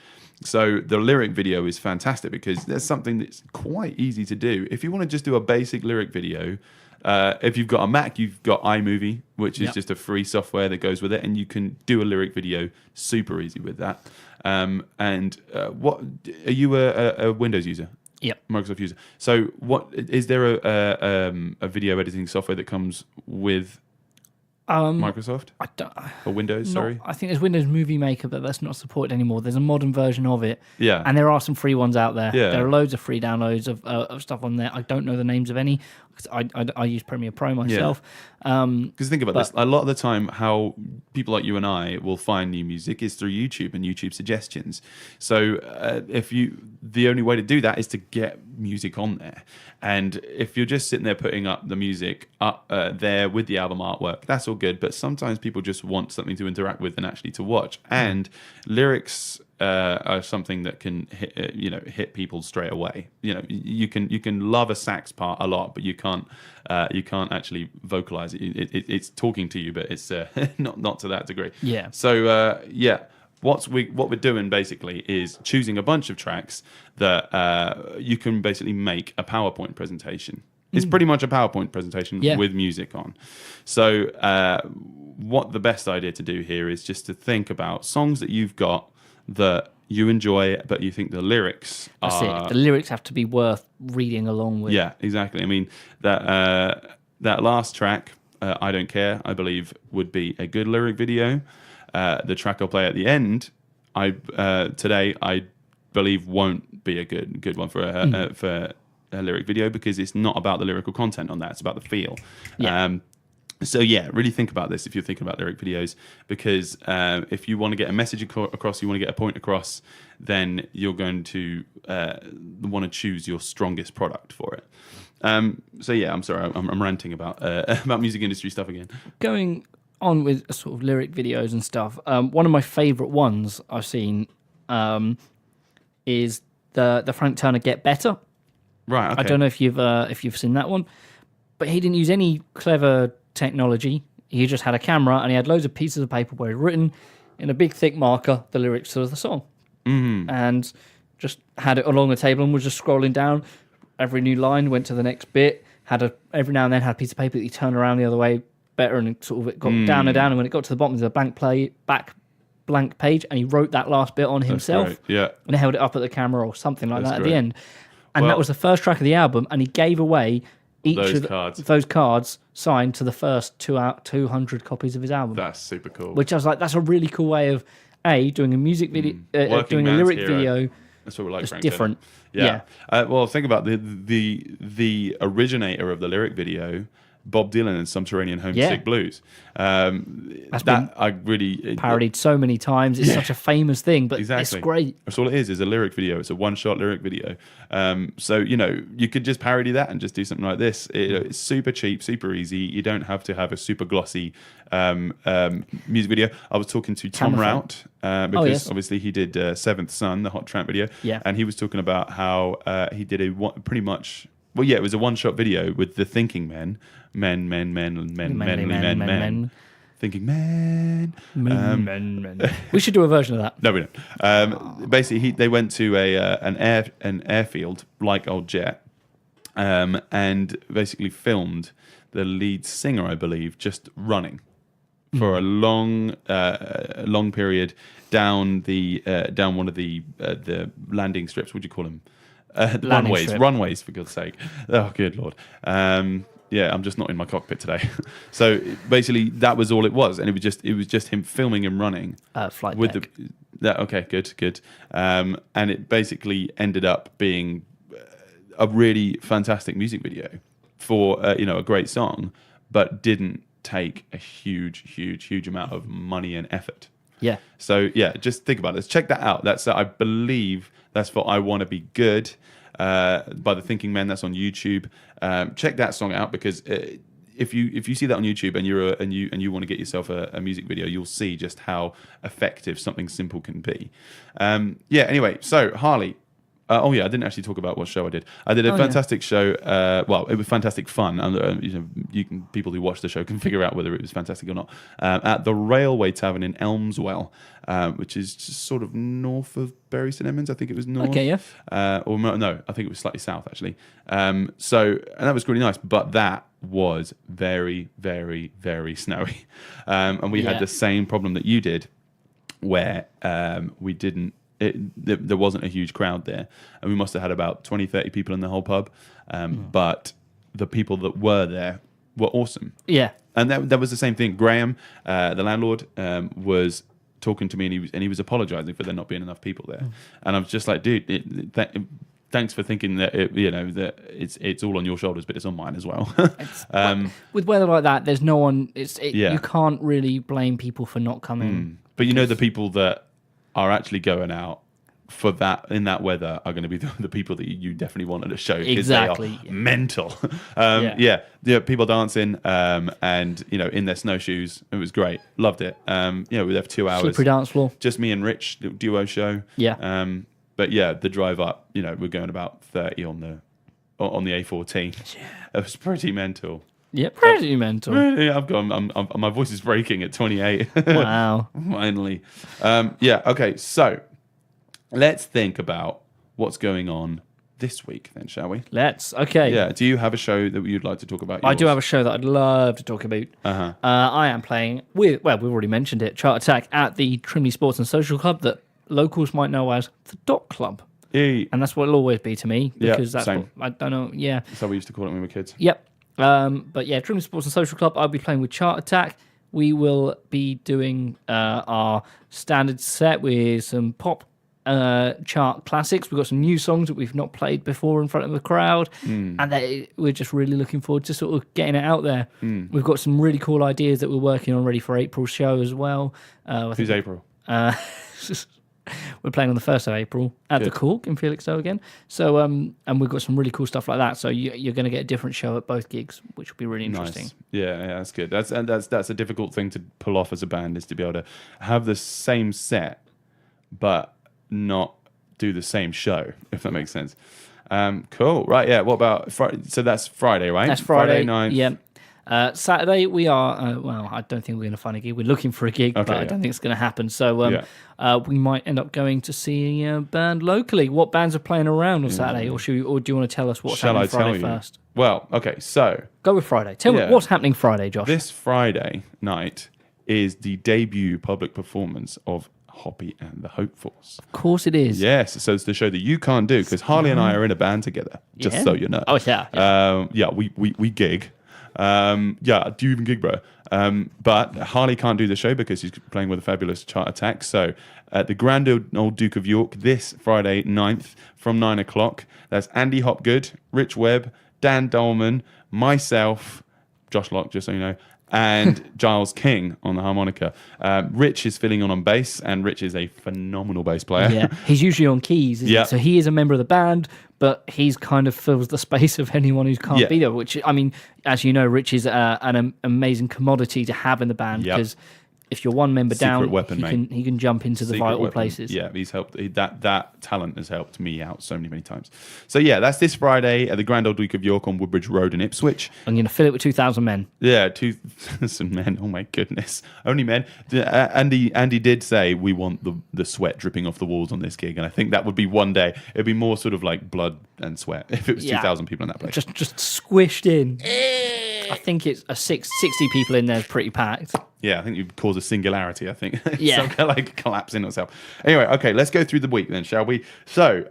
So the lyric video is fantastic, because there's something that's quite easy to do. If you want to just do a basic lyric video, if you've got a Mac, you've got iMovie, which is just a free software that goes with it, and you can do a lyric video super easy with that. What are you a Windows user? Yep. Microsoft user. So what is there a video editing software that comes with Microsoft I don't, or Windows? Sorry. I think there's Windows Movie Maker, but that's not supported anymore. There's a modern version of it. Yeah. And there are some free ones out there. Yeah. There are loads of free downloads of stuff on there. I don't know the names of any, because I use Premiere Pro myself. Because think about this, a lot of the time how people like you and I will find new music is through YouTube and YouTube suggestions. So the only way to do that is to get music on there. And if you're just sitting there putting up the music up there with the album artwork, that's all good. But sometimes people just want something to interact with and actually to watch. And lyrics are something that can hit people straight away. You can love a sax part a lot, but you can't actually vocalize it. It's talking to you, but it's not to that degree. Yeah. So what we're doing basically is choosing a bunch of tracks that you can basically make a PowerPoint presentation. It's pretty much a PowerPoint presentation with music on. So what the best idea to do here is just to think about songs that you've got that you enjoy, but you think the lyrics That's it. The lyrics have to be worth reading along with. Yeah, exactly. I mean, that last track, I Don't Care, I believe, would be a good lyric video. The track I'll play at the end, today, I believe won't be a good one for a lyric video, because it's not about the lyrical content on that. It's about the feel. Yeah. So yeah, really think about this if you're thinking about lyric videos, because if you want to get a message across, you want to get a point across, then you're going to want to choose your strongest product for it. So yeah, I'm sorry, I'm ranting about music industry stuff again. Going on with sort of lyric videos and stuff, one of my favourite ones I've seen is the Frank Turner Get Better. Right. Okay. I don't know if you've seen that one, but he didn't use any clever technology. He just had a camera and he had loads of pieces of paper where he'd written in a big thick marker the lyrics to the song, and just had it along the table and was just scrolling down. Every new line went to the next bit. Every now and then had a piece of paper that he turned around the other way better, and it sort of it got down and down. And when it got to the bottom of the blank page, and he wrote that last bit on himself. That's great. Yeah. And held it up at the camera or something like That's that great. at the end. And that was the first track of the album, and he gave away each of those cards signed to the first 200 copies of his album. That's super cool. Which I was like, that's a really cool way of doing a music video, doing a lyric video. That's what we like. It's different. Yeah. Well, think about the originator of the lyric video, Bob Dylan and Subterranean Homesick Blues. I really parodied so many times. It's such a famous thing, but exactly. It's great. That's all it is a lyric video. It's a one-shot lyric video. So, you could just parody that and just do something like this. It's super cheap, super easy. You don't have to have a super glossy music video. I was talking to Tom Rout, because obviously he did Seventh Son, the Hot Tramp video. Yeah. And he was talking about how he did pretty much... Well, yeah, it was a one-shot video with the thinking men. Men. Thinking men. Men. We should do a version of that. No, we don't. Basically, they went to an airfield, like Old Jet, and basically filmed the lead singer, I believe, just running for a long period down one of the landing strips. What do you call them? Runways, for God's sake. Oh, good Lord. I'm just not in my cockpit today. So basically, that was all it was, and it was just him filming and running. Flight with deck. Okay, good. And it basically ended up being a really fantastic music video for a great song, but didn't take a huge amount of money and effort. Yeah. So just think about this. Check that out. That's I believe that's for I Want to Be Good by the Thinking Men. That's on YouTube. Check that song out, because if you see that on YouTube and you want to get yourself a music video, you'll see just how effective something simple can be. Anyway, so Harley. I didn't actually talk about what show I did. I did a fantastic show. It was fantastic fun. People who watch the show can figure out whether it was fantastic or not. At the Railway Tavern in Elmswell, which is just sort of north of Bury St Edmunds. I think it was north. Okay, yeah. I think it was slightly south actually. And that was really nice. But that was very, very, very snowy, and we had the same problem that you did, where we didn't. There wasn't a huge crowd there, and we must have had about 20-30 people in the whole pub, but the people that were there were awesome. Yeah. And that was the same thing. Graham, the landlord, was talking to me, and he was apologising for there not being enough people there. And I was just like, dude, thanks for thinking that that it's all on your shoulders, but it's on mine as well. With weather like that, there's no one. Yeah. You can't really blame people for not coming. But the people that are actually going out for that in that weather are going to be the people that you definitely want at a show, because Exactly. they are mental. Yeah. People dancing, and in their snowshoes. It was great, loved it. We have 2 hours, Slippery dance floor. just me and Rich, the duo show. Yeah. But yeah, the drive up, we're going about 30 on the A14. Yeah. It was pretty mental. Yeah, pretty mental. Yeah, my voice is breaking at 28. Wow. Finally. Okay, so let's think about what's going on this week then, shall we? Let's. Okay. Yeah, do you have a show that you'd like to talk about? I do have a show that I'd love to talk about. Uh-huh. I am playing with, we've already mentioned it, Chart Attack at the Trimley Sports and Social Club that locals might know as the Dot Club. Yeah. And that's what it'll always be to me, because that's same. what, I don't know, yeah. That's how we used to call it when we were kids. Yep. But yeah, Trimley Sports and Social Club, I'll be playing with Chart Attack. We will be doing our standard set with some pop chart classics. We've got some new songs that we've not played before in front of the crowd, and we're just really looking forward to sort of getting it out there. We've got some really cool ideas that we're working on ready for April's show as well. Who's April? We're playing on the 1st of April at the Cork in Felixstowe again. So, and we've got some really cool stuff like that. So you're going to get a different show at both gigs, which will be really interesting. Nice. Yeah, that's good. That's a difficult thing to pull off as a band, is to be able to have the same set, but not do the same show, if that makes sense. Cool. Right. Yeah. What about Friday? So that's Friday, right? That's Friday night. Yeah. Saturday we are. I don't think we're going to find a gig. We're looking for a gig, but I don't think it's going to happen. So we might end up going to see a band locally. What bands are playing around on Saturday, or do you want to tell us what's happening Friday first? Well, okay. So go with Friday. Tell me what's happening Friday, Josh. This Friday night is the debut public performance of Hoppi and the Hopefuls. Of course it is. Yes, so it's the show that you can't do, because Harley and I are in a band together, just so you know. Oh, yeah. We gig. Do you even gig, bro? But Harley can't do the show because he's playing with a fabulous Chart Attack. So at the Grand Old Duke of York this Friday 9th from 9 o'clock, that's Andy Hopgood, Rich Webb, Dan Dolman, myself, Josh Locke, just so you know, and Giles King on the harmonica. Rich is filling on bass, and Rich is a phenomenal bass player. Yeah, he's usually on keys, isn't he? So he is a member of the band, but he's kind of fills the space of anyone who can't be there, which, I mean, as you know, Rich is an amazing commodity to have in the band, because if you're one member down, he can jump into the vital places. Yeah, he's helped. That talent has helped me out so many times. So yeah, that's this Friday at the Grand Old Duke of York on Woodbridge Road in Ipswich. I'm going to fill it with 2,000 men. Yeah, 2,000 men. Oh my goodness, only men. Andy did say we want the sweat dripping off the walls on this gig, and I think that would be one day. It'd be more sort of like blood and sweat if it was 2,000 people in that place. Just squished in. I think it's 60 people in there is pretty packed. Yeah, I think you'd cause a singularity, I think. Yeah. Some kind of like collapsing itself. Anyway, okay, let's go through the week then, shall we? So,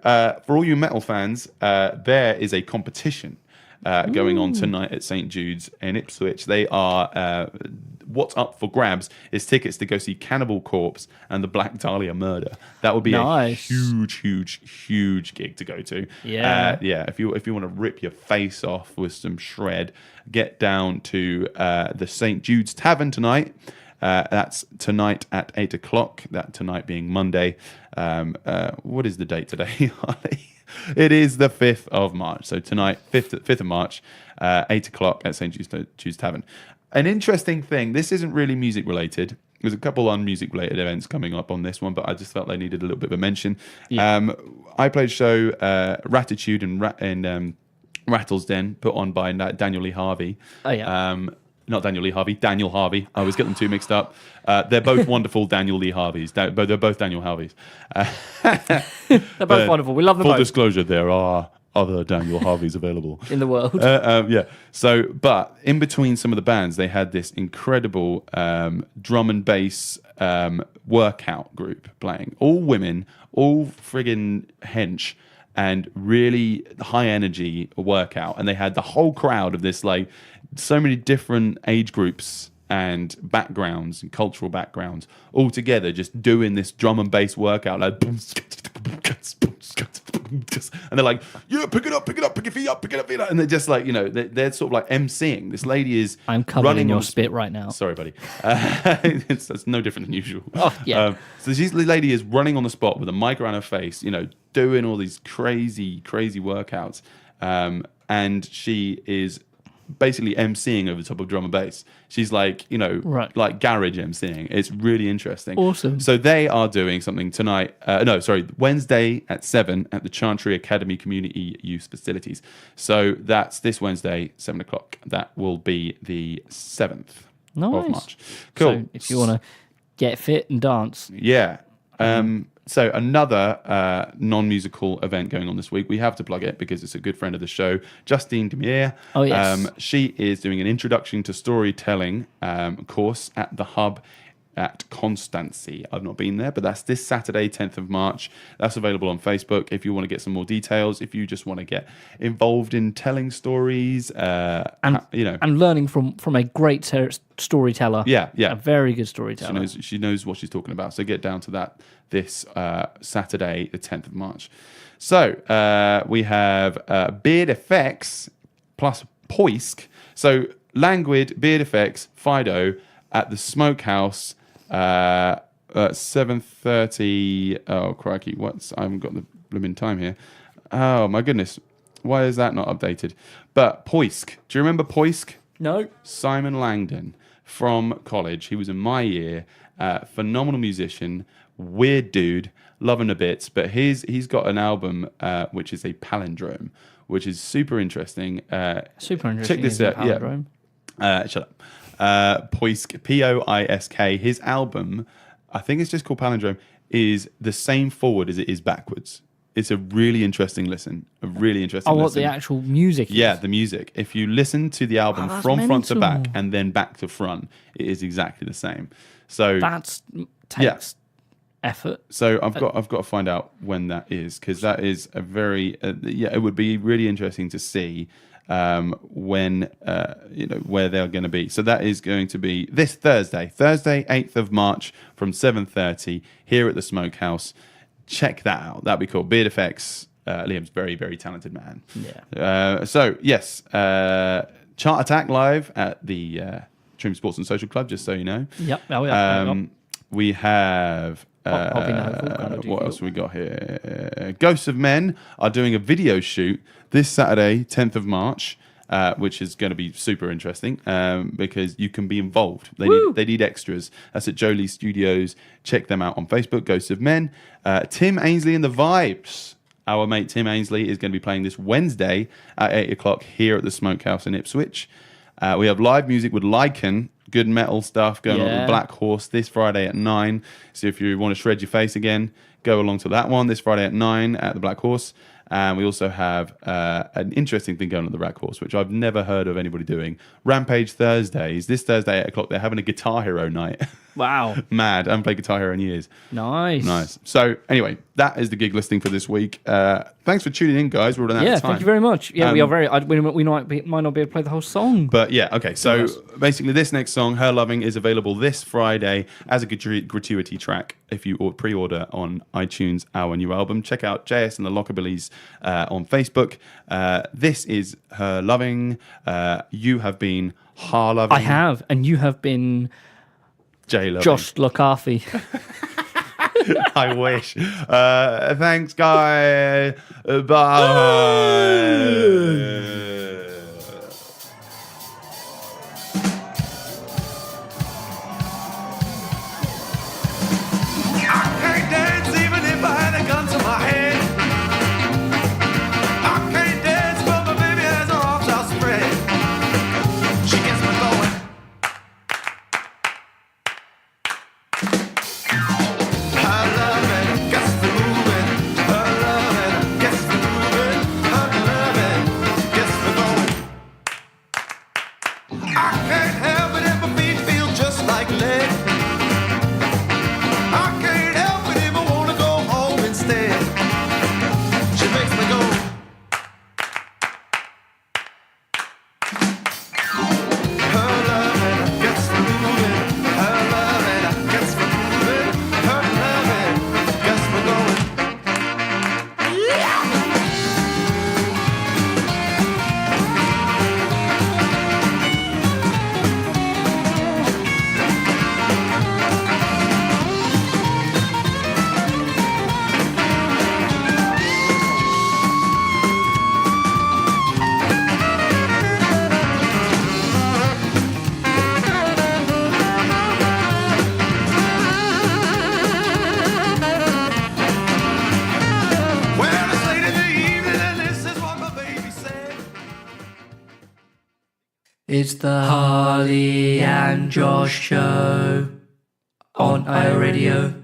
for all you metal fans, there is a competition going on tonight at St. Jude's in Ipswich. They are, what's up for grabs is tickets to go see Cannibal Corpse and the Black Dahlia Murder. That would be a huge gig to go to. Yeah. If you want to rip your face off with some shred, get down to the St. Jude's Tavern tonight. That's tonight at 8 o'clock. That tonight being Monday. What is the date today, Harley? It is the 5th of March. So tonight, 5th of March, 8 o'clock at St. Jude's Tavern. An interesting thing, this isn't really music related. There's a couple on music related events coming up on this one, but I just felt they needed a little bit of a mention. Yeah. I played a show, Ratitude and Rattles Den, put on by Daniel Lee Harvey. Oh, yeah. Not Daniel Lee Harvey, Daniel Harvey. I always get them two mixed up. They're both wonderful Daniel Lee Harveys. They're both Daniel Harveys. They're both wonderful. We love them both. Full disclosure, there are other Daniel Harveys available. In the world. Yeah. So, but in between some of the bands, they had this incredible drum and bass workout group playing. All women, all friggin' hench, and really high energy workout. And they had the whole crowd of this like so many different age groups and backgrounds and cultural backgrounds all together, just doing this drum and bass workout, like, and they're like, yeah, pick it up, pick your feet up, pick it up, and they're just like, they're sort of like emceeing. This lady is I'm covered running in your on spit right now. Sorry, buddy. It's no different than usual. Oh, yeah. So this lady is running on the spot with a mic around her face, doing all these crazy workouts, and she is basically emceeing over the top of drum and bass. She's like, Right. like garage emceeing. It's really interesting. Awesome. So they are doing something tonight. Wednesday at 7 at the Chantry Academy Community Use Facilities. So that's this Wednesday, 7 o'clock. That will be the 7th of March. Cool. So if you want to get fit and dance. Yeah. So another non-musical event going on this week. We have to plug it because it's a good friend of the show, Justine DeMierre. Oh, yes. She is doing an introduction to storytelling course at the Hub at Constancy. I've not been there, but that's this Saturday, 10th of March. That's available on Facebook if you want to get some more details, if you just want to get involved in telling stories, and learning from a great storyteller. Yeah. A very good storyteller. She knows what she's talking about. So get down to that this Saturday, the 10th of March. So we have Beard Effects plus Poisk. So Languid, Beard Effects, Fido at the Smokehouse at 7:30. Oh, crikey. I haven't got the blooming time here. Oh, my goodness. Why is that not updated? But Poisk. Do you remember Poisk? No. Simon Langdon from college. He was in my year. Phenomenal musician. Weird dude. Love him a bit. But he's got an album which is a palindrome, which is super interesting. Super interesting. Check this out. Yeah. Shut up. Poisk, Poisk. His album, I think it's just called Palindrome, is the same forward as it is backwards. It's a really interesting listen. What the actual music is? Yeah, the music. If you listen to the album from front to back and then back to front, it is exactly the same. So that takes effort. So I've got to find out when that is, because that is a very it would be really interesting to see when where they're going to be. So that is going to be this Thursday 8th of March from 7:30 here at the Smokehouse. Check that out. That'd be cool. Beard Effects. Liam's very, very talented man. Yeah. So yes, Chart Attack live at the Trim Sports and Social Club. Just so you know. Yep. Oh yeah. We have. What else we got here? Ghosts of Men are doing a video shoot this Saturday, 10th of March, which is going to be super interesting because you can be involved. They need extras. That's at Jolie Studios. Check them out on Facebook. Ghosts of Men. Tim Ainsley and the Vibes. Our mate Tim Ainsley is going to be playing this Wednesday at 8 o'clock here at the Smokehouse in Ipswich. We have live music with Lycan. Good metal stuff going on at the Black Horse this Friday at 9. So if you want to shred your face again, go along to that one this Friday at 9 at the Black Horse. And we also have an interesting thing going on at the Black Horse, which I've never heard of anybody doing. Rampage Thursdays. This Thursday at 8 o'clock, they're having a Guitar Hero night. Wow. Mad. I haven't played Guitar Hero in years. Nice. So anyway, that is the gig listing for this week. Thanks for tuning in, guys. We're running out of time. Thank you very much. Yeah, we are very. We might not be able to play the whole song. But yeah, okay. So basically, this next song, Her Loving, is available this Friday as a gratuity track if you pre-order on iTunes our new album. Check out JS and the Lockerbillies on Facebook. This is Her Loving. You have been Har Loving. I have, and you have been J Loving. Josh McCarthy. I wish. Thanks, guys. Bye. It's the Harley and Josh Show on iRadio.